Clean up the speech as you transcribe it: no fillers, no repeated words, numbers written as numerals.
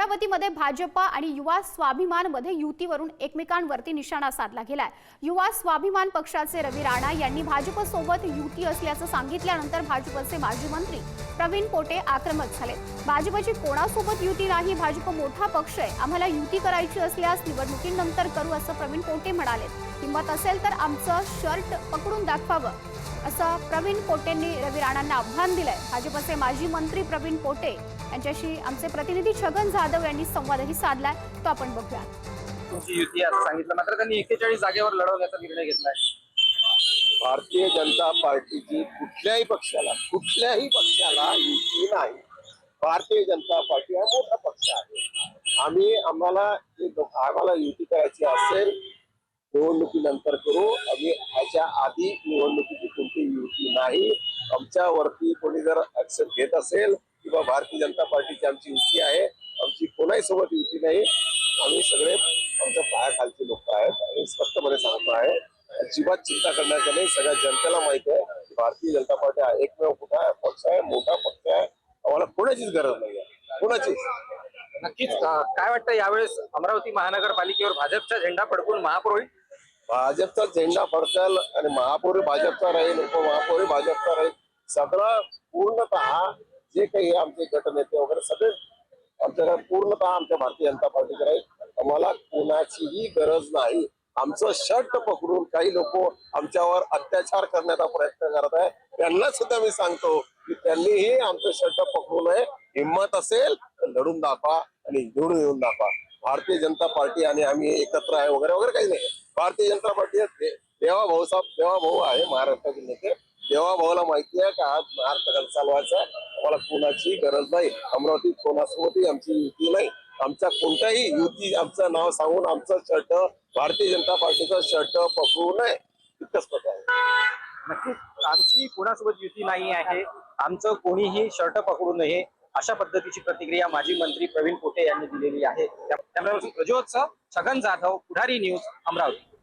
अमरावतीमध्ये भाजपा आणि युवा स्वाभिमान मध्ये युतीवरून एकमेकांवरती निशाणा साधला गेलाय। युवा स्वाभिमान पक्षाचे रवी राणा यांनी भाजप सोबत युती असल्याचं सांगितल्यानंतर भाजपचे माजी मंत्री प्रवीण पोटे आक्रमक झाले। भाजपची कोणासोबत युती नाही, भाजप मोठा पक्ष आहे, आम्हाला युती करायची असल्यास निवडणुकीनंतर करू असं प्रवीण पोटे म्हणाले। हिंमत असेल तर आमचं शर्ट पकडून दाखवावं असं प्रवीण पोटेंनी रवी राणांना आव्हान दिलंय। भाजपचे माजी मंत्री प्रवीण पोटे यांच्याशी आमचे प्रतिनिधी छगन जाधव यांनी संवादही साधलाय, तो आपण बघूया। तुमची युती असं सांगितलं, मात्र त्यांनी 41 जागेवर लढवण्याचा निर्णय घेतलाय। भारतीय जनता पार्टीची कुठल्याही पक्षाला युती नाही। भारतीय जनता पार्टी हा मोठा पक्ष आहे। आम्हाला युती करायची असेल निवडणुकीनंतर करू। आम्ही ह्याच्या आधी निवडणुकीची कोणती युती नाही। आमच्यावरती कोणी जर ऍक्शन घेत असेल किंवा भारतीय जनता पार्टीची आमची युती आहे, आमची कोणाही सोबत युती नाही। आम्ही सगळे आमच्या पायाखालचे लोक आहेत आणि स्पष्टपणे सांगतो आहे, अजिबात चिंता करण्याचं नाही। सगळ्या जनतेला माहिती आहे की भारतीय जनता पार्टी हा एकमेव पक्ष आहे, मोठा पक्ष आहे। आम्हाला कोणाचीच गरज नाही आहे, कोणाचीच। नक्कीच काय वाटतं, यावेळेस अमरावती महानगरपालिकेवर भाजपचा झेंडा फडकून महापौर होईल? भाजपचा झेंडा फडकेल आणि महापौर भाजपचा राहील, उपमहापौर भाजपचा राहील। सगळं पूर्णतः जे काही आमचे गटनेते वगैरे सगळे आमच्याकडे पूर्णतः आमच्या भारतीय जनता पार्टीचे राहील। आम्हाला कोणाचीही गरज नाही। आमचं शर्ट पकडून काही लोक आमच्यावर अत्याचार करण्याचा प्रयत्न करत आहे, त्यांना सुद्धा मी सांगतो की त्यांनीही आमचं शर्ट पकडू नये। हिंमत असेल तर लढून दाखवा आणि निवडून येऊन दाखवा। भारतीय जनता पार्टी आणि आम्ही एकत्र आहे वगैरे वगैरे काही नाही। भारतीय जनता पार्टी देवाभाऊ आहे महाराष्ट्राचे नेते। देवाभाऊला माहिती आहे की आज महाराष्ट्र चालवायचा, आम्हाला कोणाची गरज नाही। अमरावतीत कोणासोबतही आमची युती नाही। आमच्या कोणत्याही युती आमचं नाव सांगून आमचं शर्ट भारतीय जनता पार्टीचं शर्ट पकडू नये, इतकंच पत्र आहे। नक्कीच आमची कोणासोबत युती नाही आहे, आमचं कोणीही शर्ट पकडू नये, अशा पद्धतीची प्रतिक्रिया माजी मंत्री प्रवीण पोटे यांनी दिलेली आहे। त्यामुळे प्रज्योत्सव, छगन जाधव, पुढारी न्यूज, अमरावती।